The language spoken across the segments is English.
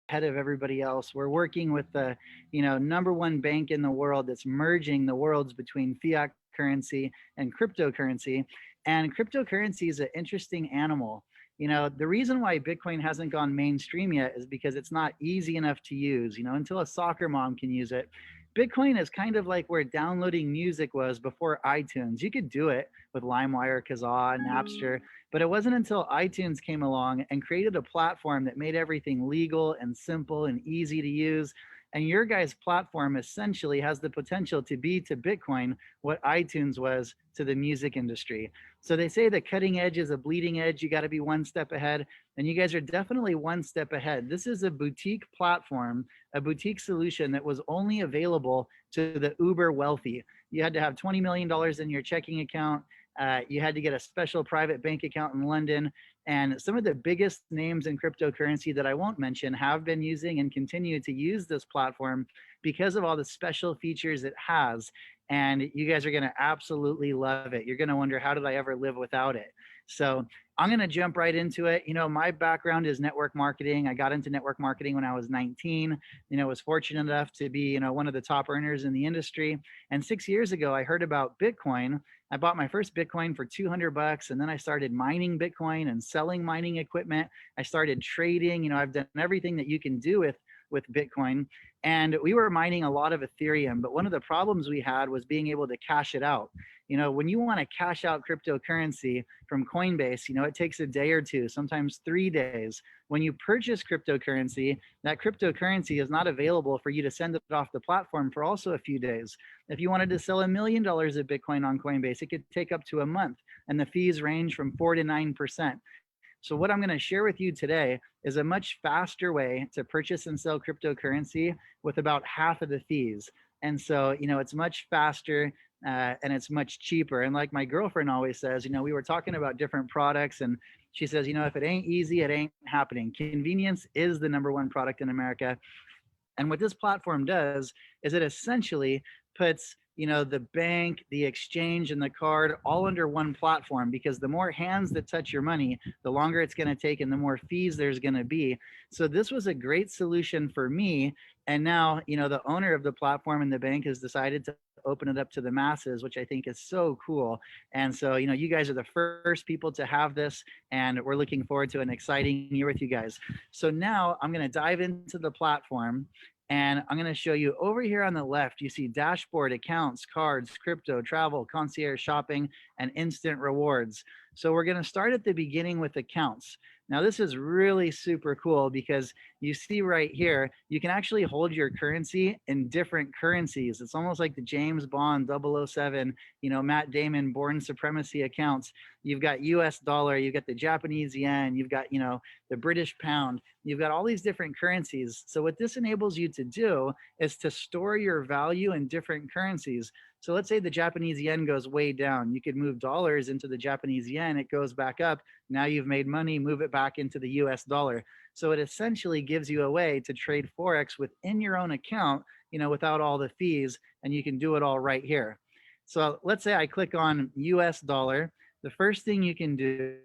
ahead of everybody else. We're working with the, #1 bank in the world that's merging the worlds between fiat currency and cryptocurrency. And cryptocurrency is an interesting animal. The reason why Bitcoin hasn't gone mainstream yet is because it's not easy enough to use, until a soccer mom can use it. Bitcoin is kind of like where downloading music was before iTunes. You could do it with LimeWire, Kazaa, Napster, but it wasn't until iTunes came along and created a platform that made everything legal and simple and easy to use. And your guys' platform essentially has the potential to be to Bitcoin what iTunes was to the music industry. So they say the cutting edge is a bleeding edge. You got to be one step ahead. And you guys are definitely one step ahead. This is a boutique platform, a boutique solution that was only available to the uber wealthy. You had to have $20 million in your checking account. You had to get a special private bank account in London. And some of the biggest names in cryptocurrency that I won't mention have been using and continue to use this platform because of all the special features it has. And you guys are going to absolutely love it. You're going to wonder, how did I ever live without it? So I'm going to jump right into it. My background is network marketing. I got into network marketing when I was 19. Was fortunate enough to be, one of the top earners in the industry. And 6 years ago, I heard about Bitcoin. I bought my first Bitcoin for $200, and then I started mining Bitcoin and selling mining equipment. I started trading. I've done everything that you can do with Bitcoin. And we were mining a lot of Ethereum, but one of the problems we had was being able to cash it out. When you want to cash out cryptocurrency from Coinbase, it takes a day or two, sometimes 3 days. When you purchase cryptocurrency, that cryptocurrency is not available for you to send it off the platform for also a few days. If you wanted to sell $1 million of Bitcoin on Coinbase, it could take up to a month, and the fees range from 4 to 9%. So what I'm going to share with you today is a much faster way to purchase and sell cryptocurrency with about half of the fees. And so, it's much faster and it's much cheaper. And like my girlfriend always says, we were talking about different products, and she says, if it ain't easy, it ain't happening. Convenience is the #1 product in America. And what this platform does is it essentially puts the bank, the exchange, and the card all under one platform, because the more hands that touch your money, the longer it's going to take and the more fees there's going to be. So this was a great solution for me. And now, the owner of the platform and the bank has decided to open it up to the masses, which I think is so cool. And so, you guys are the first people to have this, and we're looking forward to an exciting year with you guys. So now I'm going to dive into the platform. And I'm going to show you over here on the left, you see dashboard, accounts, cards, crypto, travel, concierge shopping, and instant rewards. So we're going to start at the beginning with accounts. Now, this is really super cool because you see right here, you can actually hold your currency in different currencies. It's almost like the James Bond 007, Matt Damon Born Supremacy accounts. You've got US dollar, you've got the Japanese yen, you've got, the British pound. You've got all these different currencies. So what this enables you to do is to store your value in different currencies. So let's say the Japanese yen goes way down. You could move dollars into the Japanese yen. It goes back up. Now you've made money, move it back into the US dollar. So it essentially gives you a way to trade Forex within your own account, without all the fees, and you can do it all right here. So let's say I click on US dollar. The first thing you can do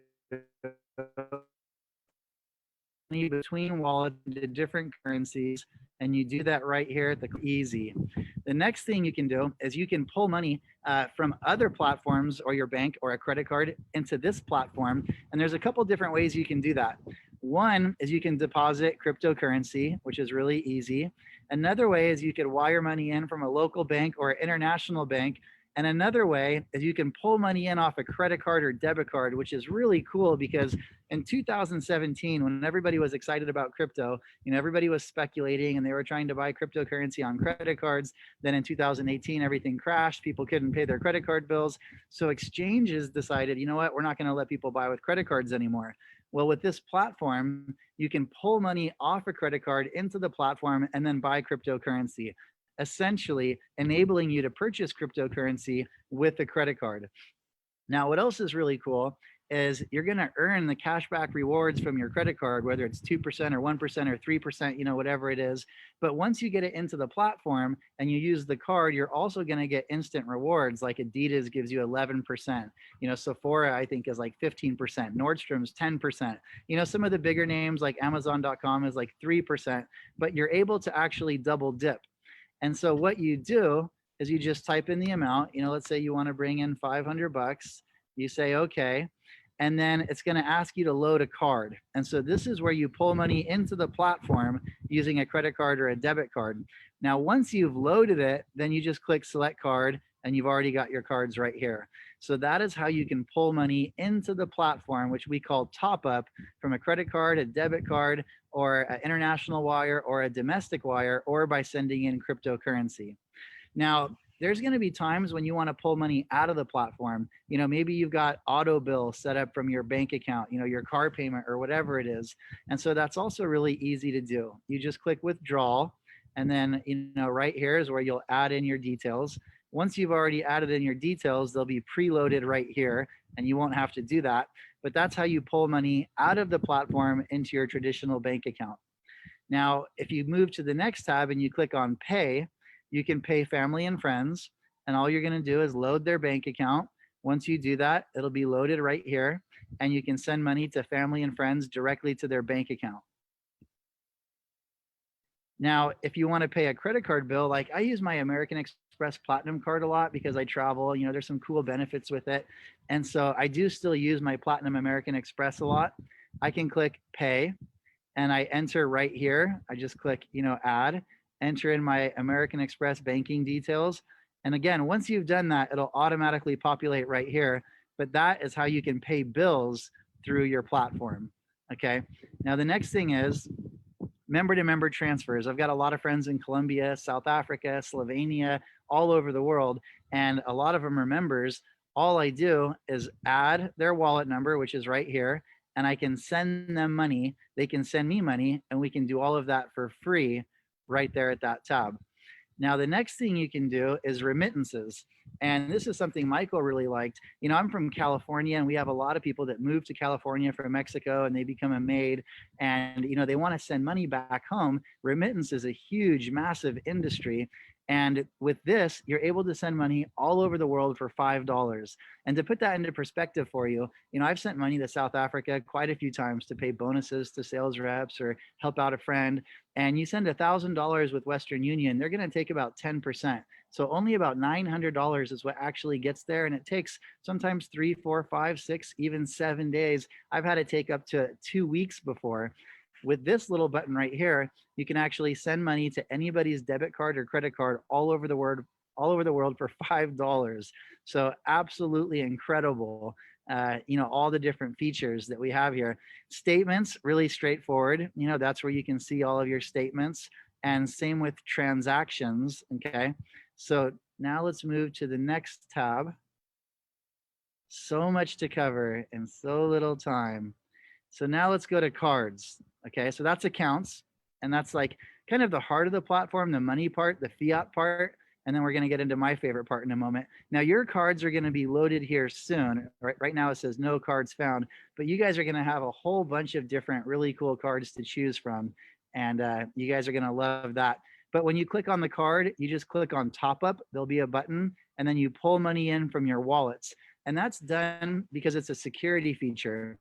between wallets to different currencies, and you do that right here at the easy. The next thing you can do is you can pull money from other platforms or your bank or a credit card into this platform, and there's a couple different ways you can do that. One is you can deposit cryptocurrency, which is really easy. Another way is you could wire money in from a local bank or international bank. And another way is you can pull money in off a credit card or debit card, which is really cool because in 2017, when everybody was excited about crypto, everybody was speculating and they were trying to buy cryptocurrency on credit cards. Then in 2018, everything crashed. People couldn't pay their credit card bills. So exchanges decided, you know what, we're not going to let people buy with credit cards anymore. Well, with this platform, you can pull money off a credit card into the platform and then buy cryptocurrency, essentially enabling you to purchase cryptocurrency with a credit card. Now, what else is really cool is you're going to earn the cashback rewards from your credit card, whether it's 2% or 1% or 3%, whatever it is. But once you get it into the platform and you use the card, you're also going to get instant rewards. Like Adidas gives you 11%. Sephora, I think, is like 15%. Nordstrom's 10%. Some of the bigger names like Amazon.com is like 3%, but you're able to actually double dip. And so what you do is you just type in the amount. Let's say you want to bring in $500. You say, okay. And then it's going to ask you to load a card. And so this is where you pull money into the platform using a credit card or a debit card. Now, once you've loaded it, then you just click select card and you've already got your cards right here. So that is how you can pull money into the platform, which we call top up, from a credit card, a debit card, or an international wire or a domestic wire, or by sending in cryptocurrency. Now, there's going to be times when you want to pull money out of the platform. Maybe you've got auto bill set up from your bank account, your car payment or whatever it is. And so that's also really easy to do. You just click withdrawal, and then, right here is where you'll add in your details. Once you've already added in your details, they'll be preloaded right here and you won't have to do that. But that's how you pull money out of the platform into your traditional bank account. Now, if you move to the next tab and you click on pay, you can pay family and friends, and all you're going to do is load their bank account. Once you do that, it'll be loaded right here, and you can send money to family and friends directly to their bank account. Now, if you want to pay a credit card bill, like I use my American Express Platinum card a lot because I travel, there's some cool benefits with it. And so I do still use my Platinum American Express a lot. I can click pay, and I enter right here. I just click, add, enter in my American Express banking details. And again, once you've done that, it'll automatically populate right here. But that is how you can pay bills through your platform. Okay. Now, the next thing is member to member transfers. I've got a lot of friends in Colombia, South Africa, Slovenia, all over the world. And a lot of them are members. All I do is add their wallet number, which is right here, and I can send them money. They can send me money, and we can do all of that for free right there at that tab. Now, the next thing you can do is remittances. And this is something Michael really liked. I'm from California, and we have a lot of people that move to California from Mexico, and they become a maid, and they want to send money back home. Remittance is a huge, massive industry. And with this, you're able to send money all over the world for $5. And to put that into perspective for you, I've sent money to South Africa quite a few times to pay bonuses to sales reps or help out a friend. And you send $1,000 with Western Union, they're going to take about 10%. So only about $900 is what actually gets there. And it takes sometimes 3, 4, 5, 6, even 7 days. I've had it take up to 2 weeks before. With this little button right here, you can actually send money to anybody's debit card or credit card all over the world for $5. So absolutely incredible. All the different features that we have here. Statements, really straightforward. That's where you can see all of your statements, and same with transactions. Okay. So now let's move to the next tab. So much to cover in so little time. So now let's go to cards. Okay, so that's accounts, and that's like kind of the heart of the platform, the money part, the fiat part, and then we're going to get into my favorite part in a moment. Now, your cards are going to be loaded here soon. Right now it says no cards found, but you guys are going to have a whole bunch of different really cool cards to choose from, and you guys are going to love that. But when you click on the card, you just click on top up. There'll be a button, and then you pull money in from your wallets, and that's done because it's a security feature.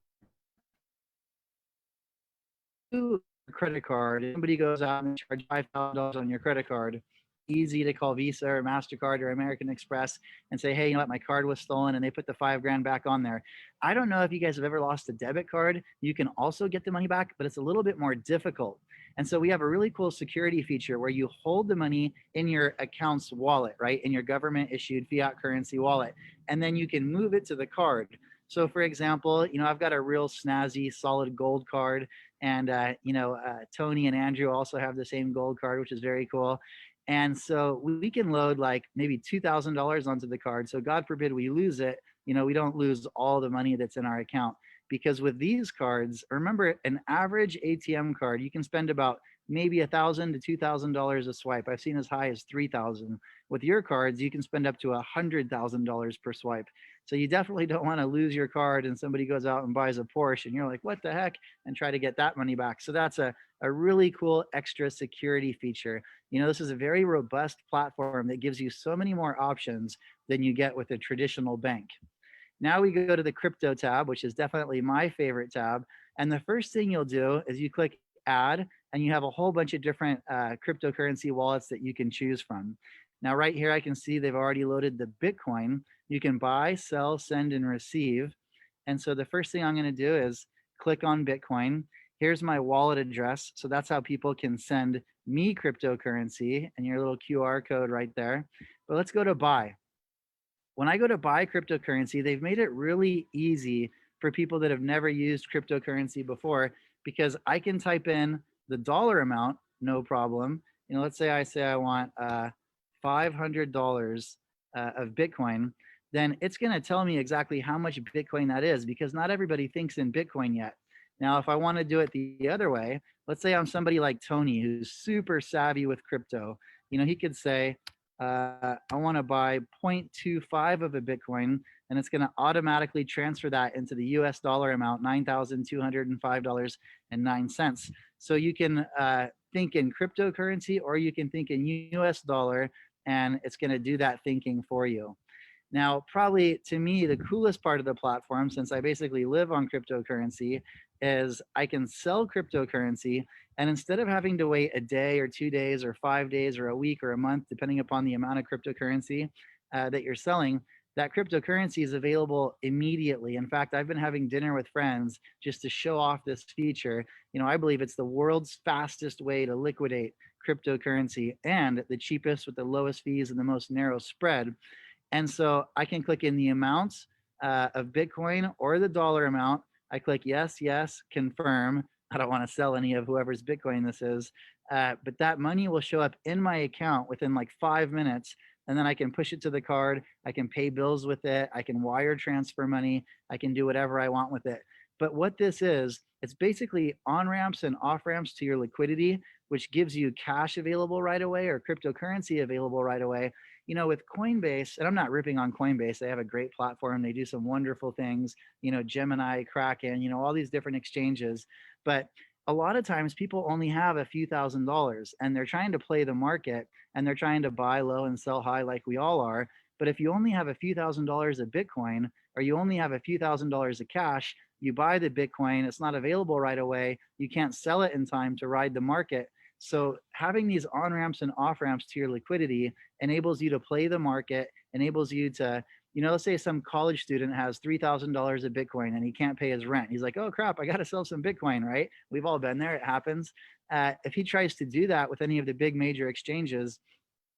Credit card, if somebody goes out and charge $5,000 on your credit card, easy to call Visa or MasterCard or American Express and say, hey, my card was stolen, and they put the $5,000 back on there. I don't know if you guys have ever lost a debit card. You can also get the money back, but it's a little bit more difficult. And so we have a really cool security feature where you hold the money in your account's wallet, right? In your government issued fiat currency wallet. And then you can move it to the card. So for example, I've got a real snazzy solid gold card, and Tony and Andrew also have the same gold card, which is very cool. And so we can load like maybe $2,000 onto the card. So God forbid we lose it, we don't lose all the money that's in our account. because with these cards, remember, an average ATM card, you can spend about maybe $1,000 to $2,000 a swipe. I've seen as high as 3,000. With your cards, you can spend up to $100,000 per swipe. So you definitely don't want to lose your card and somebody goes out and buys a Porsche and you're like, what the heck? And try to get that money back. So that's a really cool extra security feature. This is a very robust platform that gives you so many more options than you get with a traditional bank. Now we go to the crypto tab, which is definitely my favorite tab. And the first thing you'll do is you click add, and you have a whole bunch of different cryptocurrency wallets that you can choose from. Now, right here, I can see they've already loaded the Bitcoin. You can buy, sell, send, and receive. And so the first thing I'm going to do is click on Bitcoin. Here's my wallet address. So that's how people can send me cryptocurrency, and your little QR code right there. But let's go to buy. When I go to buy cryptocurrency, they've made it really easy for people that have never used cryptocurrency before, because I can type in the dollar amount, no problem. Let's say I want $500 of Bitcoin, then it's going to tell me exactly how much Bitcoin that is, because not everybody thinks in Bitcoin yet. Now, if I want to do it the other way, let's say I'm somebody like Tony who's super savvy with crypto. He could say, I want to buy 0.25 of a Bitcoin, and it's going to automatically transfer that into the US dollar amount, $9,205.09. So you can think in cryptocurrency, or you can think in US dollar, and it's going to do that thinking for you. Now, probably to me, the coolest part of the platform, since I basically live on cryptocurrency, is I can sell cryptocurrency. And instead of having to wait a day or 2 days or 5 days or a week or a month, depending upon the amount of cryptocurrency that you're selling, that cryptocurrency is available immediately. In fact, I've been having dinner with friends just to show off this feature. I believe it's the world's fastest way to liquidate cryptocurrency, and the cheapest with the lowest fees and the most narrow spread. And so I can click in the amounts of Bitcoin or the dollar amount. I click yes, yes, confirm. I don't want to sell any of whoever's Bitcoin this is, but that money will show up in my account within like 5 minutes. And then I can push it to the card. I can pay bills with it. I can wire transfer money. I can do whatever I want with it. But what this is, it's basically on-ramps and off-ramps to your liquidity, which gives you cash available right away or cryptocurrency available right away. With Coinbase, and I'm not ripping on Coinbase, they have a great platform. They do some wonderful things, Gemini, Kraken, all these different exchanges. But a lot of times people only have a few $1,000s, and they're trying to play the market, and they're trying to buy low and sell high like we all are. But if you only have a few $1,000s of Bitcoin, or you only have a few $1,000s of cash, you buy the Bitcoin, it's not available right away. You can't sell it in time to ride the market. So having these on-ramps and off-ramps to your liquidity enables you to play the market, enables you to, let's say some college student has $3,000 of Bitcoin and he can't pay his rent. He's like, oh crap, I got to sell some Bitcoin, right? We've all been there, it happens. If he tries to do that with any of the big major exchanges,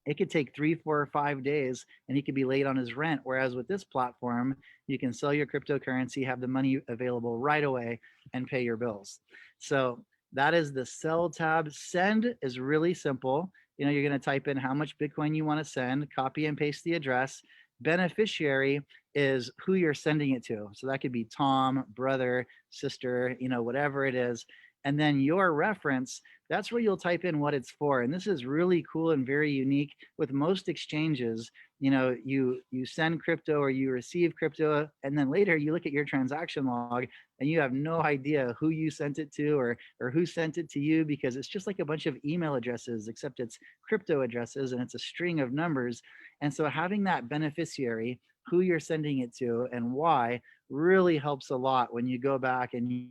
it could take 3, 4, or 5 days and he could be late on his rent. Whereas with this platform, you can sell your cryptocurrency, have the money available right away, and pay your bills. So that is the sell tab. Send is really simple. You're going to type in how much Bitcoin you want to send, copy and paste the address. Beneficiary is who you're sending it to. So that could be Tom, brother, sister, whatever it is. And then your reference, that's where you'll type in what it's for. And this is really cool and very unique. With most exchanges, you send crypto or you receive crypto, and then later you look at your transaction log and you have no idea who you sent it to or who sent it to you, because it's just like a bunch of email addresses, except it's crypto addresses and it's a string of numbers. And so having that beneficiary, who you're sending it to and why, really helps a lot when you go back and you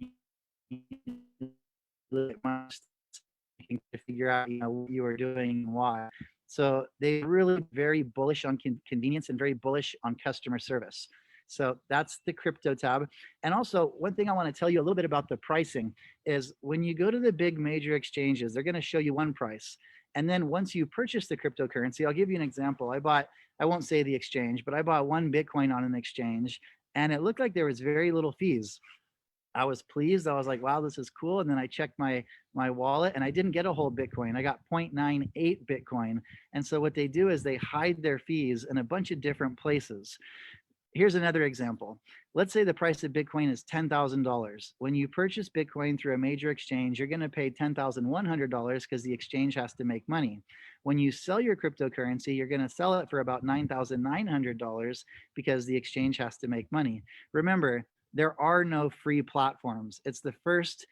can figure out what you are doing and why. So they really very bullish on convenience and very bullish on customer service. So that's the crypto tab. And also, one thing I want to tell you a little bit about the pricing is when you go to the big major exchanges, they're going to show you one price. And then once you purchase the cryptocurrency, I'll give you an example. I won't say the exchange, but I bought one Bitcoin on an exchange, and it looked like there was very little fees. I was pleased. I was like, wow, this is cool. And then I checked my wallet and I didn't get a whole Bitcoin. I got 0.98 Bitcoin. And so what they do is they hide their fees in a bunch of different places. Here's another example. Let's say the price of Bitcoin is $10,000. When you purchase Bitcoin through a major exchange, you're going to pay $10,100 because the exchange has to make money. When you sell your cryptocurrency, you're going to sell it for about $9,900 because the exchange has to make money. Remember, there are no free platforms. It's the first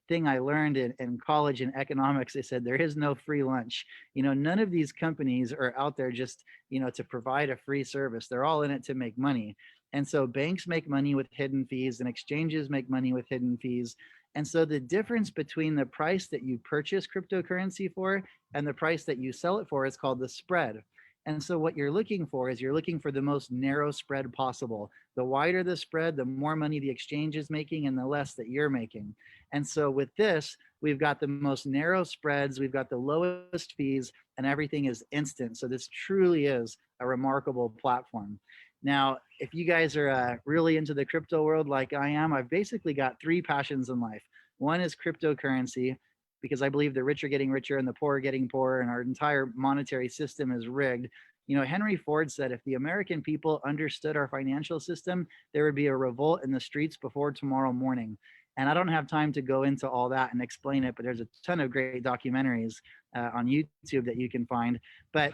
thing I learned in college in economics. They said there is no free lunch. None of these companies are out there just to provide a free service. They're all in it to make money. And so banks make money with hidden fees and exchanges make money with hidden fees. And so the difference between the price that you purchase cryptocurrency for and the price that you sell it for is called the spread. And so what you're looking for is you're looking for the most narrow spread possible. The wider the spread, the more money the exchange is making and the less that you're making. And so with this, we've got the most narrow spreads, we've got the lowest fees, and everything is instant. So this truly is a remarkable platform. Now, if you guys are really into the crypto world like I am, I've basically got three passions in life. One is cryptocurrency, because I believe the rich are getting richer and the poor are getting poorer, and our entire monetary system is rigged. Henry Ford said if the American people understood our financial system, there would be a revolt in the streets before tomorrow morning. And I don't have time to go into all that and explain it, but there's a ton of great documentaries on YouTube that you can find. But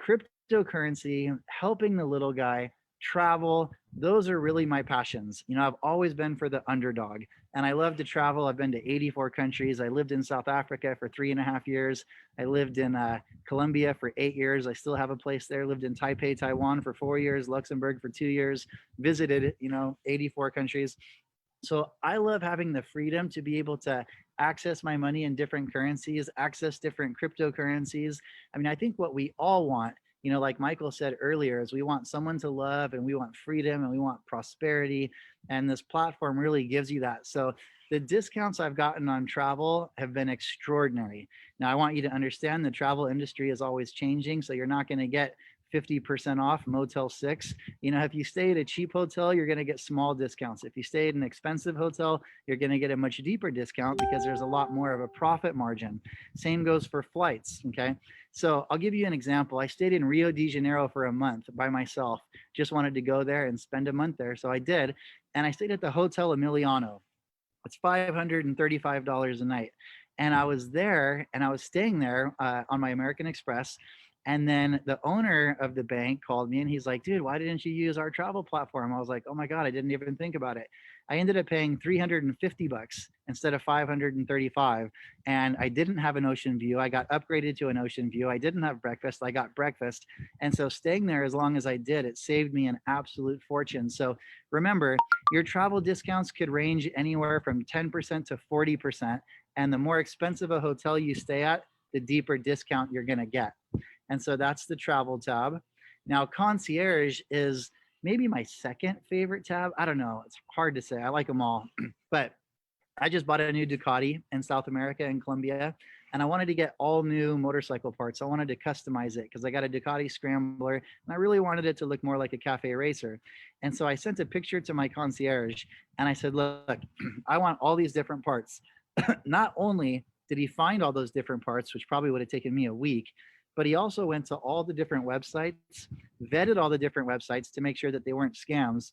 cryptocurrency, helping the little guy, travel, those are really my passions. I've always been for the underdog and I love to travel. I've been to 84 countries. I lived in South Africa for 3.5 years. I lived in Colombia for 8 years. I still have a place there. Lived in Taipei, Taiwan for 4 years, Luxembourg for 2 years, visited, 84 countries. So I love having the freedom to be able to access my money in different currencies, access different cryptocurrencies. I mean, I think what we all want, like Michael said earlier, is we want someone to love and we want freedom and we want prosperity. And this platform really gives you that. So the discounts I've gotten on travel have been extraordinary. Now, I want you to understand the travel industry is always changing. So you're not going to get 50% off Motel 6. If you stay at a cheap hotel, you're going to get small discounts. If you stay at an expensive hotel, you're going to get a much deeper discount because there's a lot more of a profit margin. Same goes for flights. Okay. So I'll give you an example. I stayed in Rio de Janeiro for a month by myself. Just wanted to go there and spend a month there. So I did. And I stayed at the Hotel Emiliano. It's $535 a night. And I was there and I was staying there on my American Express. And then the owner of the bank called me and he's like, dude, why didn't you use our travel platform? I was like, oh my God, I didn't even think about it. I ended up paying $350 instead of $535. And I didn't have an ocean view. I got upgraded to an ocean view. I didn't have breakfast. I got breakfast. And so staying there as long as I did, it saved me an absolute fortune. So remember, your travel discounts could range anywhere from 10% to 40%. And the more expensive a hotel you stay at, the deeper discount you're going to get. And so that's the travel tab. Now, concierge is maybe my second favorite tab. I don't know. It's hard to say. I like them all. But I just bought a new Ducati in South America in Colombia. And I wanted to get all new motorcycle parts. I wanted to customize it because I got a Ducati Scrambler and I really wanted it to look more like a cafe racer. And so I sent a picture to my concierge and I said, look, I want all these different parts. Not only did he find all those different parts, which probably would have taken me a week, but he also went to all the different websites, vetted all the different websites to make sure that they weren't scams.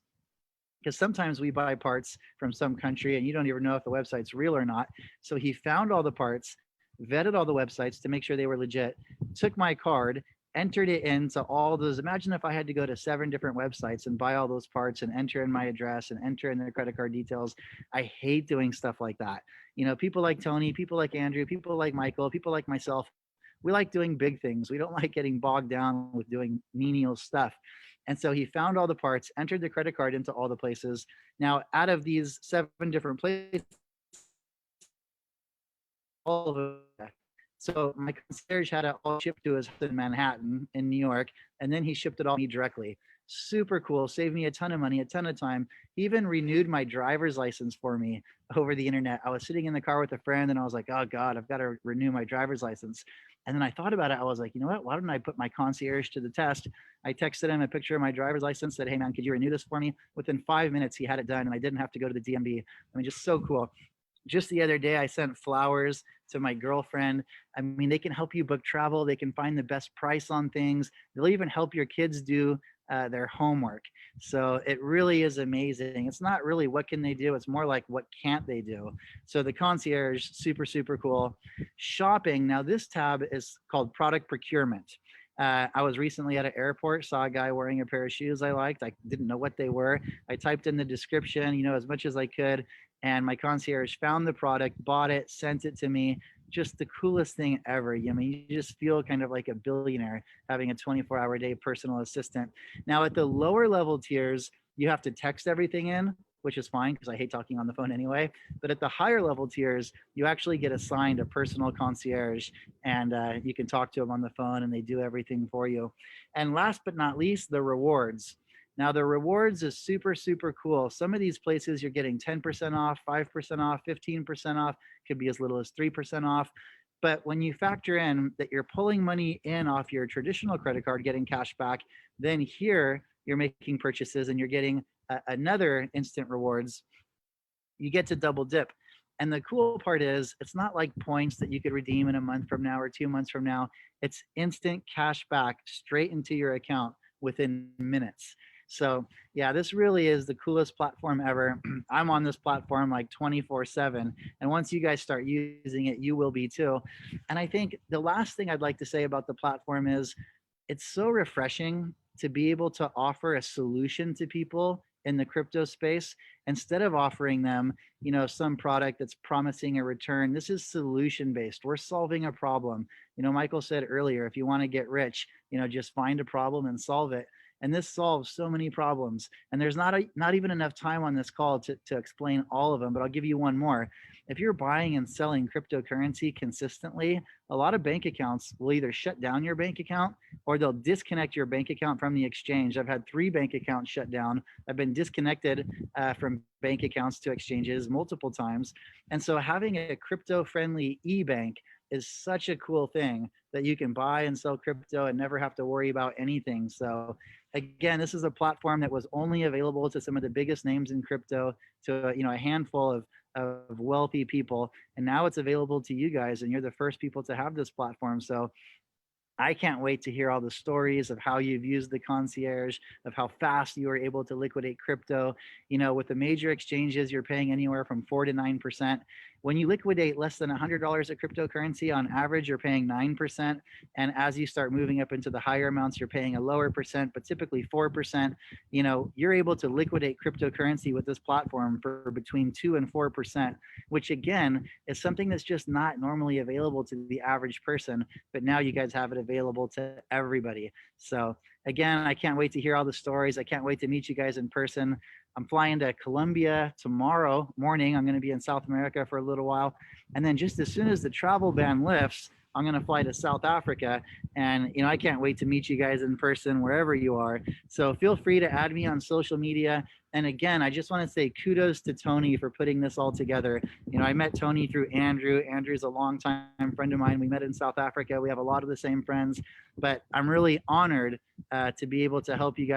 Because sometimes we buy parts from some country and you don't even know if the website's real or not. So he found all the parts, vetted all the websites to make sure they were legit, took my card, entered it into all those. Imagine if I had to go to 7 different websites and buy all those parts and enter in my address and enter in their credit card details. I hate doing stuff like that. People like Tony, people like Andrew, people like Michael, people like myself, we like doing big things. We don't like getting bogged down with doing menial stuff. And so he found all the parts, entered the credit card into all the places. Now, out of these 7 different places, all of them. So my concierge had it all shipped to his house in Manhattan in New York, and then he shipped it all to me directly. Super cool, saved me a ton of money, a ton of time. He even renewed my driver's license for me over the internet. I was sitting in the car with a friend and I was like, oh God, I've got to renew my driver's license. And then I thought about it. I was like, you know what? Why don't I put my concierge to the test? I texted him a picture of my driver's license, said, hey man, could you renew this for me? Within 5 minutes, he had it done and I didn't have to go to the DMV. I mean, just so cool. Just the other day, I sent flowers to my girlfriend. I mean, they can help you book travel. They can find the best price on things. They'll even help your kids do their homework. So it really is amazing. It's not really what can they do, it's more like what can't they do. So the concierge, super, super cool. Shopping, now this tab is called product procurement. I was recently at an airport, saw a guy wearing a pair of shoes I liked. I didn't know what they were. I typed in the description, as much as I could, and my concierge found the product, bought it, sent it to me. Just the coolest thing ever. I mean, you just feel kind of like a billionaire having a 24-hour day personal assistant. Now, at the lower level tiers, you have to text everything in, which is fine because I hate talking on the phone anyway. But at the higher level tiers, you actually get assigned a personal concierge, and you can talk to them on the phone and they do everything for you. And last but not least, the rewards. Now, the rewards is super, super cool. Some of these places you're getting 10% off, 5% off, 15% off, could be as little as 3% off. But when you factor in that you're pulling money in off your traditional credit card, getting cash back, then here you're making purchases and you're getting another instant rewards, you get to double dip. And the cool part is it's not like points that you could redeem in a month from now or 2 months from now. It's instant cash back straight into your account within minutes. So yeah, this really is the coolest platform ever. I'm on this platform like 24/7. And once you guys start using it, you will be too. And I think the last thing I'd like to say about the platform is it's so refreshing to be able to offer a solution to people in the crypto space instead of offering them, some product that's promising a return. This is solution based. We're solving a problem. Michael said earlier, if you want to get rich, just find a problem and solve it. And this solves so many problems. And there's not even enough time on this call to explain all of them, but I'll give you one more. If you're buying and selling cryptocurrency consistently, a lot of bank accounts will either shut down your bank account or they'll disconnect your bank account from the exchange. I've had 3 bank accounts shut down. I've been disconnected from bank accounts to exchanges multiple times. And so having a crypto-friendly e-bank is such a cool thing that you can buy and sell crypto and never have to worry about anything. So again, this is a platform that was only available to some of the biggest names in crypto, to a handful of wealthy people, and now it's available to you guys, and you're the first people to have this platform. So I can't wait to hear all the stories of how you've used the concierge, of how fast you were able to liquidate crypto. With the major exchanges, you're paying anywhere from 4 to 9%. When you liquidate less than $100 of cryptocurrency, on average, you're paying 9%. And as you start moving up into the higher amounts, you're paying a lower percent, but typically 4%. You're able to liquidate cryptocurrency with this platform for between 2 and 4%, which again is something that's just not normally available to the average person. But now you guys have it available to everybody. So again, I can't wait to hear all the stories. I can't wait to meet you guys in person. I'm flying to Colombia tomorrow morning. I'm going to be in South America for a little while. And then just as soon as the travel ban lifts, I'm going to fly to South Africa. And, I can't wait to meet you guys in person wherever you are. So feel free to add me on social media. And again, I just want to say kudos to Tony for putting this all together. I met Tony through Andrew. Andrew's a longtime friend of mine. We met in South Africa. We have a lot of the same friends, but I'm really honored to be able to help you guys